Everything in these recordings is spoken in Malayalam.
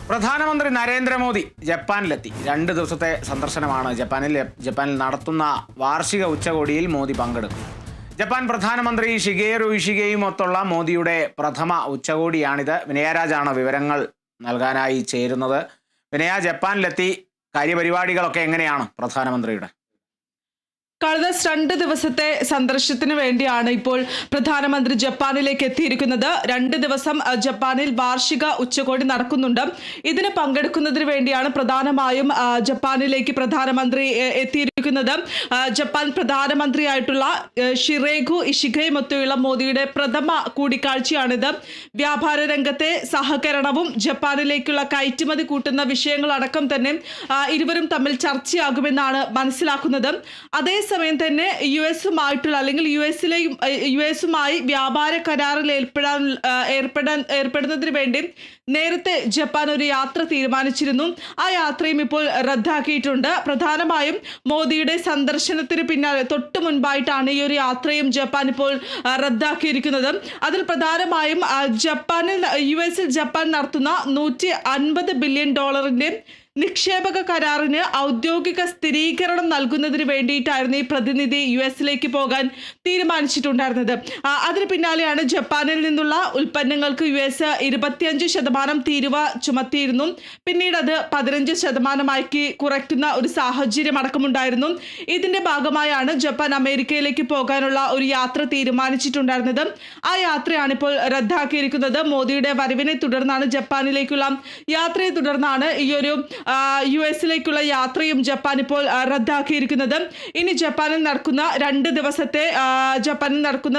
പ്രധാനമന്ത്രി നരേന്ദ്രമോദി ജപ്പാനിലെത്തി. 2 ദിവസത്തെ സന്ദർശനമാണ് ജപ്പാനിൽ നടത്തുന്ന വാർഷിക ഉച്ചകോടിയിൽ മോദി പങ്കെടുക്കും. ജപ്പാൻ പ്രധാനമന്ത്രി ഷിഗേറു ഇഷിഗെയും ഒത്തുള്ള മോദിയുടെ പ്രഥമ ഉച്ചകോടിയാണിത്. വിനയരാജാണ് വിവരങ്ങൾ നൽകാനായി ചേരുന്നത്. വിനയ, ജപ്പാനിലെത്തി കാര്യപരിപാടികളൊക്കെ എങ്ങനെയാണ് പ്രധാനമന്ത്രിയുടെ? കഴിഞ്ഞ 2 ദിവസത്തെ സന്ദർശനത്തിന് വേണ്ടിയാണ് ഇപ്പോൾ പ്രധാനമന്ത്രി ജപ്പാനിലേക്ക് എത്തിയിരിക്കുന്നത്. 2 ദിവസം ജപ്പാനിൽ വാർഷിക ഉച്ചകോടി നടക്കുന്നുണ്ട്. ഇതിന് പങ്കെടുക്കുന്നതിന് വേണ്ടിയാണ് പ്രധാനമായും ജപ്പാനിലേക്ക് പ്രധാനമന്ത്രി എത്തിയിരിക്കുന്നത്. ജപ്പാൻ പ്രധാനമന്ത്രിയായിട്ടുള്ള ഷിറേഗു ഇഷിഗയുമൊത്തുള്ള മോദിയുടെ പ്രഥമ കൂടിക്കാഴ്ചയാണിത്. വ്യാപാര രംഗത്തെ സഹകരണവും ജപ്പാനിലേക്കുള്ള കയറ്റുമതി കൂട്ടുന്ന വിഷയങ്ങളടക്കം തന്നെ ഇരുവരും തമ്മിൽ ചർച്ചയാകുമെന്നാണ് മനസ്സിലാക്കുന്നത്. അതേസമയം തന്നെ യുഎസുമായിട്ടുള്ള അല്ലെങ്കിൽ യുഎസുമായി വ്യാപാര കരാറിൽ ഏർപ്പെടുന്നതിന് വേണ്ടി നേരത്തെ ജപ്പാൻ ഒരു യാത്ര തീരുമാനിച്ചിരുന്നു. ആ യാത്രയും ഇപ്പോൾ റദ്ദാക്കിയിട്ടുണ്ട്. പ്രധാനമായും മോദിയുടെ സന്ദർശനത്തിന് പിന്നാലെ തൊട്ട് മുൻപായിട്ടാണ് ഈ ഒരു യാത്രയും ജപ്പാൻ ഇപ്പോൾ റദ്ദാക്കിയിരിക്കുന്നത്. അതിൽ പ്രധാനമായും യുഎസിൽ ജപ്പാൻ നടത്തുന്ന $150 ബില്യൺ നിക്ഷേപക കരാറിന് ഔദ്യോഗിക സ്ഥിരീകരണം നൽകുന്നതിന് വേണ്ടിയിട്ടായിരുന്നു ഈ പ്രതിനിധി യുഎസിലേക്ക് പോകാൻ തീരുമാനിച്ചിട്ടുണ്ടായിരുന്നത്. അതിന് പിന്നാലെയാണ് ജപ്പാനിൽ നിന്നുള്ള ഉൽപ്പന്നങ്ങൾക്ക് യുഎസ് 25% തീരുവ ചുമത്തിയിരുന്നു. പിന്നീട് അത് 15% കുറയ്ക്കുന്ന ഒരു സാഹചര്യം അടക്കമുണ്ടായിരുന്നു. ഇതിന്റെ ഭാഗമായാണ് ജപ്പാൻ അമേരിക്കയിലേക്ക് പോകാനുള്ള ഒരു യാത്ര തീരുമാനിച്ചിട്ടുണ്ടായിരുന്നത്. ആ യാത്രയാണ് ഇപ്പോൾ റദ്ദാക്കിയിരിക്കുന്നത്. മോദിയുടെ വരവിനെ തുടർന്നാണ് ജപ്പാനിലേക്കുള്ള യാത്രയെ തുടർന്നാണ് ഈ ഒരു യുഎസിലേക്കുള്ള യാത്രയും ജപ്പാൻ ഇപ്പോൾ റദ്ദാക്കിയിരിക്കുന്നത്. ഇനി ജപ്പാനിൽ നടക്കുന്ന 2 ദിവസത്തെ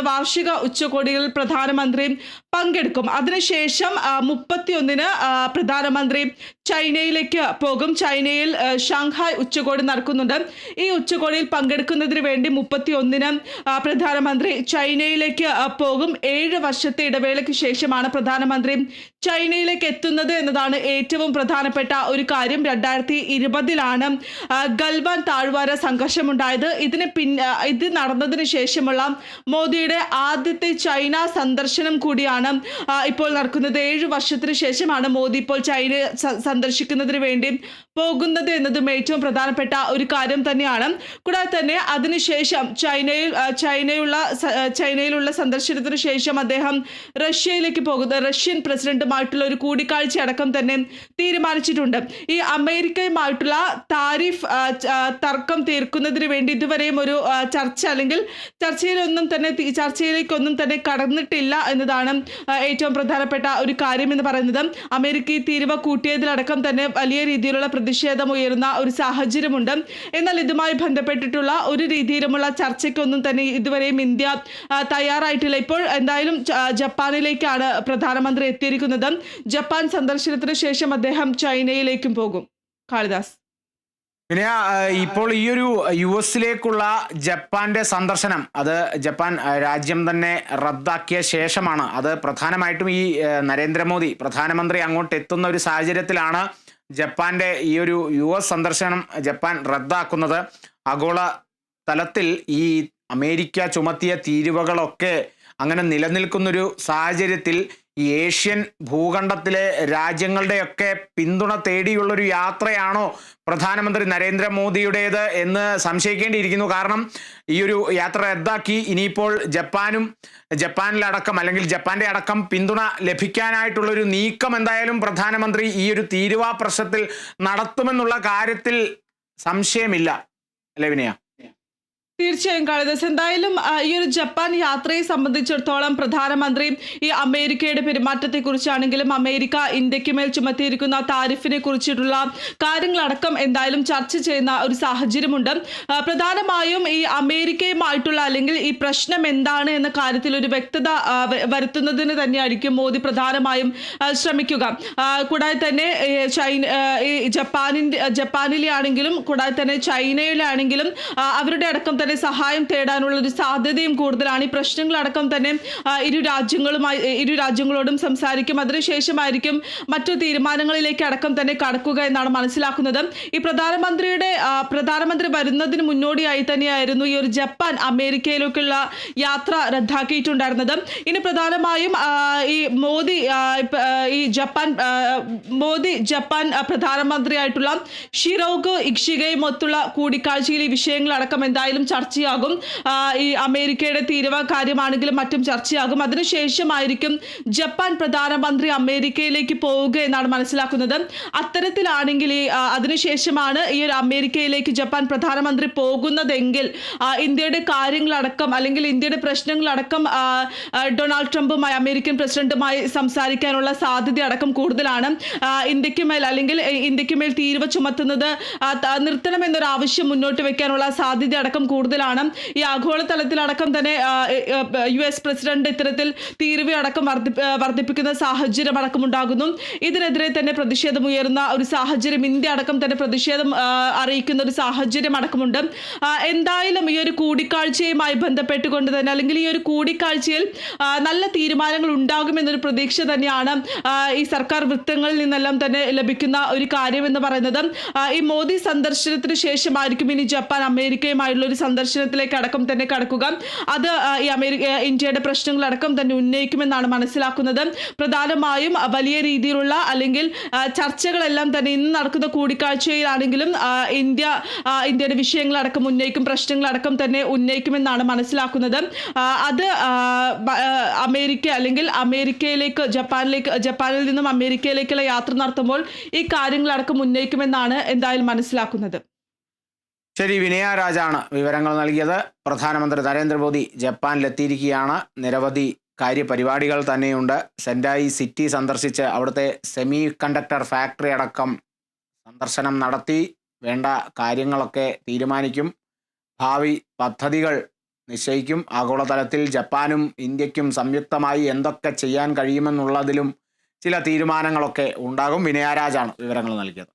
വാർഷിക ഉച്ചകോടികളിൽ പ്രധാനമന്ത്രി പങ്കെടുക്കും. അതിനുശേഷം 31-ന് പ്രധാനമന്ത്രി ചൈനയിലേക്ക് പോകും. ചൈനയിൽ ഷാങ്ഹായ് ഉച്ചകോടി നടക്കുന്നുണ്ട്. ഈ ഉച്ചകോടിയിൽ പങ്കെടുക്കുന്നതിന് വേണ്ടി 31-ന് പ്രധാനമന്ത്രി ചൈനയിലേക്ക് പോകും. 7 വർഷത്തെ ഇടവേളയ്ക്ക് ശേഷമാണ് പ്രധാനമന്ത്രി ചൈനയിലേക്ക് എത്തുന്നത് എന്നതാണ് ഏറ്റവും പ്രധാനപ്പെട്ട ഒരു കാര്യം. 2020-ലാണ് ഗൽവാൻ താഴ്വാര സംഘർഷമുണ്ടായത്. ഇത് നടന്നതിന് ശേഷമുള്ള മോദിയുടെ ആദ്യത്തെ ചൈന സന്ദർശനം കൂടിയാണ് ഇപ്പോൾ നടക്കുന്നത്. 7 വർഷത്തിന് ശേഷമാണ് മോദി ഇപ്പോൾ ചൈന സന്ദർശിക്കുന്നതിന് വേണ്ടി പോകുന്നത് എന്നതും ഏറ്റവും പ്രധാനപ്പെട്ട ഒരു കാര്യം തന്നെയാണ്. കൂടാതെ തന്നെ അതിനുശേഷം ചൈനയിലുള്ള സന്ദർശനത്തിന് ശേഷം അദ്ദേഹം റഷ്യയിലേക്ക് പോകുന്നത് റഷ്യൻ പ്രസിഡന്റുമായിട്ടുള്ള ഒരു കൂടിക്കാഴ്ച അടക്കം തന്നെ തീരുമാനിച്ചിട്ടുണ്ട്. ഈ അമേരിക്കയുമായിട്ടുള്ള താരിഫ് തർക്കം തീർക്കുന്നതിന് വേണ്ടി ഇതുവരെയും ഒരു ചർച്ചയിലേക്കൊന്നും തന്നെ കടന്നിട്ടില്ല എന്നതാണ് ഏറ്റവും പ്രധാനപ്പെട്ട ഒരു കാര്യം എന്ന് പറയുന്നത്. അമേരിക്ക ഈ തീരുവ കൂട്ടിയതിലടക്കം തന്നെ വലിയ രീതിയിലുള്ള പ്രതിഷേധം ഉയരുന്ന ഒരു സാഹചര്യമുണ്ട്. എന്നാൽ ഇതുമായി ബന്ധപ്പെട്ടിട്ടുള്ള ഒരു രീതിയിലുമുള്ള ചർച്ചയ്ക്കൊന്നും തന്നെ ഇതുവരെയും ഇന്ത്യ തയ്യാറായിട്ടില്ല. ഇപ്പോൾ എന്തായാലും ജപ്പാനിലേക്കാണ് പ്രധാനമന്ത്രി എത്തിയിരിക്കുന്നത്. ജപ്പാൻ സന്ദർശനത്തിന് ശേഷം അദ്ദേഹം ചൈനയിലേക്കും പോകും. കാളിദാസ്, പിന്നെ ഇപ്പോൾ ഈ ഒരു യുഎസിലേക്കുള്ള ജപ്പാന്റെ സന്ദർശനം അത് ജപ്പാൻ രാജ്യം തന്നെ റദ്ദാക്കിയ ശേഷമാണ്. അത് പ്രധാനമായിട്ടും ഈ നരേന്ദ്രമോദി പ്രധാനമന്ത്രി അങ്ങോട്ട് എത്തുന്ന ഒരു സാഹചര്യത്തിലാണ് ജപ്പാന്റെ ഈ ഒരു യുഎസ് സന്ദർശനം ജപ്പാൻ റദ്ദാക്കുന്നത്. ആഗോള തലത്തിൽ ഈ അമേരിക്ക ചുമത്തിയ തീരുവകളൊക്കെ അങ്ങനെ നിലനിൽക്കുന്നൊരു സാഹചര്യത്തിൽ ഈ ഏഷ്യൻ ഭൂഖണ്ഡത്തിലെ രാജ്യങ്ങളുടെയൊക്കെ പിന്തുണ തേടിയുള്ളൊരു യാത്രയാണോ പ്രധാനമന്ത്രി നരേന്ദ്രമോദിയുടേത് എന്ന് സംശയിക്കേണ്ടിയിരിക്കുന്നു. കാരണം ഈ ഒരു യാത്ര റദ്ദാക്കി ഇനിയിപ്പോൾ ജപ്പാനിലടക്കം അല്ലെങ്കിൽ ജപ്പാന്റെ അടക്കം പിന്തുണ ലഭിക്കാനായിട്ടുള്ളൊരു നീക്കം എന്തായാലും പ്രധാനമന്ത്രി ഈ ഒരു തീരുവ പ്രശ്നത്തിൽ നടത്തുമെന്നുള്ള കാര്യത്തിൽ സംശയമില്ല അല്ലേ വിനയ? തീർച്ചയായും കാളിദാസ്, എന്തായാലും ഈ ഒരു ജപ്പാൻ യാത്രയെ സംബന്ധിച്ചിടത്തോളം പ്രധാനമന്ത്രി ഈ അമേരിക്കയുടെ പെരുമാറ്റത്തെക്കുറിച്ചാണെങ്കിലും അമേരിക്ക ഇന്ത്യക്ക് മേൽ ചുമത്തിയിരിക്കുന്ന താരിഫിനെ കുറിച്ചിട്ടുള്ള കാര്യങ്ങളടക്കം എന്തായാലും ചർച്ച ചെയ്യുന്ന ഒരു സാഹചര്യമുണ്ട്. പ്രധാനമായും ഈ അമേരിക്കയുമായിട്ടുള്ള അല്ലെങ്കിൽ ഈ പ്രശ്നം എന്താണ് എന്ന കാര്യത്തിൽ ഒരു വ്യക്തത വരുത്തുന്നതിന് തന്നെയായിരിക്കും മോദി പ്രധാനമായും ശ്രമിക്കുക. കൂടാതെ തന്നെ ജപ്പാനിലെ ആണെങ്കിലും കൂടാതെ തന്നെ ചൈനയിലാണെങ്കിലും അവരുടെ അടക്കം തന്നെ സഹായം തേടാനുള്ള ഒരു സാധ്യതയും കൂടുതലാണ്. ഈ പ്രശ്നങ്ങളടക്കം തന്നെ ഇരു രാജ്യങ്ങളോടും സംസാരിക്കും. അതിനുശേഷമായിരിക്കും മറ്റു തീരുമാനങ്ങളിലേക്ക് അടക്കം തന്നെ കടക്കുക എന്നാണ് മനസ്സിലാക്കുന്നത്. ഈ പ്രധാനമന്ത്രി വരുന്നതിന് മുന്നോടിയായി തന്നെയായിരുന്നു ഈ ഒരു ജപ്പാൻ അമേരിക്കയിലേക്കുള്ള യാത്ര റദ്ദാക്കിയിട്ടുണ്ടായിരുന്നത്. ഇനി പ്രധാനമായും മോദി ജപ്പാൻ പ്രധാനമന്ത്രിയായിട്ടുള്ള ഷിറോഗോ ഇഷിഗയുമൊത്തുള്ള കൂടിക്കാഴ്ചയിൽ ഈ വിഷയങ്ങളടക്കം എന്തായാലും ചർച്ചയാകും. ഈ അമേരിക്കയുടെ തീരുവ കാര്യമാണെങ്കിലും മറ്റും ചർച്ചയാകും. അതിനുശേഷമായിരിക്കും ജപ്പാൻ പ്രധാനമന്ത്രി അമേരിക്കയിലേക്ക് പോവുക എന്നാണ് മനസ്സിലാക്കുന്നത്. അത്തരത്തിലാണെങ്കിൽ അതിനുശേഷമാണ് ഈ ഒരു അമേരിക്കയിലേക്ക് ജപ്പാൻ പ്രധാനമന്ത്രി പോകുന്നതെങ്കിൽ ഇന്ത്യയുടെ കാര്യങ്ങളടക്കം അല്ലെങ്കിൽ ഇന്ത്യയുടെ പ്രശ്നങ്ങളടക്കം ഡൊണാൾഡ് ട്രംപുമായി അമേരിക്കൻ പ്രസിഡന്റുമായി സംസാരിക്കാനുള്ള സാധ്യത അടക്കം കൂടുതലാണ്. ഇന്ത്യക്ക് മേൽ തീരുവ ചുമത്തുന്നത് നിർത്തണമെന്നൊരു ആവശ്യം മുന്നോട്ട് വെക്കാനുള്ള സാധ്യത അടക്കം കൂടുതലാണ്. ഈ ആഗോളതലത്തിലടക്കം തന്നെ US പ്രസിഡന്റ് ഇത്തരത്തിൽ തീരുവ അടക്കം വർദ്ധിപ്പിക്കുന്ന സാഹചര്യം അടക്കം ഉണ്ടാകുന്നു. ഇതിനെതിരെ തന്നെ പ്രതിഷേധമുയർന്ന ഒരു സാഹചര്യം, ഇന്ത്യ അടക്കം തന്നെ പ്രതിഷേധം അറിയിക്കുന്ന ഒരു സാഹചര്യം അടക്കമുണ്ട്. എന്തായാലും ഈ ഒരു കൂടിക്കാഴ്ചയുമായി ബന്ധപ്പെട്ടുകൊണ്ട് തന്നെ അല്ലെങ്കിൽ ഈ ഒരു കൂടിക്കാഴ്ചയിൽ നല്ല തീരുമാനങ്ങൾ ഉണ്ടാകുമെന്നൊരു പ്രതീക്ഷ തന്നെയാണ് ഈ സർക്കാർ വൃത്തങ്ങളിൽ നിന്നെല്ലാം തന്നെ ലഭിക്കുന്ന ഒരു കാര്യം എന്ന് പറയുന്നത്. ഈ മോദി സന്ദർശനത്തിന് ശേഷമായിരിക്കും ഇനി ജപ്പാൻ അമേരിക്കയുമായുള്ള ഒരു സന്ദർശനത്തിലേക്ക് അടക്കം തന്നെ കടക്കുക. അത് ഈ ഇന്ത്യയുടെ പ്രശ്നങ്ങളടക്കം തന്നെ ഉന്നയിക്കുമെന്നാണ് മനസ്സിലാക്കുന്നത്. പ്രധാനമായും വലിയ രീതിയിലുള്ള അല്ലെങ്കിൽ ചർച്ചകളെല്ലാം തന്നെ ഇന്ന് നടക്കുന്ന കൂടിക്കാഴ്ചയിലാണെങ്കിലും ഇന്ത്യയുടെ വിഷയങ്ങളടക്കം ഉന്നയിക്കും, പ്രശ്നങ്ങളടക്കം തന്നെ ഉന്നയിക്കുമെന്നാണ് മനസ്സിലാക്കുന്നത്. അത് അമേരിക്ക അല്ലെങ്കിൽ ജപ്പാനിൽ നിന്നും അമേരിക്കയിലേക്കുള്ള യാത്ര നടത്തുമ്പോൾ ഈ കാര്യങ്ങളടക്കം ഉന്നയിക്കുമെന്നാണ് എന്തായാലും മനസ്സിലാക്കുന്നത്. ശരി, വിനയ രാജാണ് വിവരങ്ങൾ നൽകിയത്. പ്രധാനമന്ത്രി നരേന്ദ്രമോദി ജപ്പാനിലെത്തിയിരിക്കുകയാണ്. നിരവധി കാര്യപരിപാടികൾ തന്നെയുണ്ട്. സെൻഡായി സിറ്റി സന്ദർശിച്ച് അവിടുത്തെ സെമി കണ്ടക്ടർ ഫാക്ടറി അടക്കം സന്ദർശനം നടത്തി വേണ്ട കാര്യങ്ങളൊക്കെ തീരുമാനിക്കും. ഭാവി പദ്ധതികൾ നിശ്ചയിക്കും. ആഗോളതലത്തിൽ ജപ്പാനും ഇന്ത്യക്കും സംയുക്തമായി എന്തൊക്കെ ചെയ്യാൻ കഴിയുമെന്നുള്ളതിലും ചില തീരുമാനങ്ങളൊക്കെ ഉണ്ടാകും. വിനയ രാജാണ് വിവരങ്ങൾ നൽകിയത്.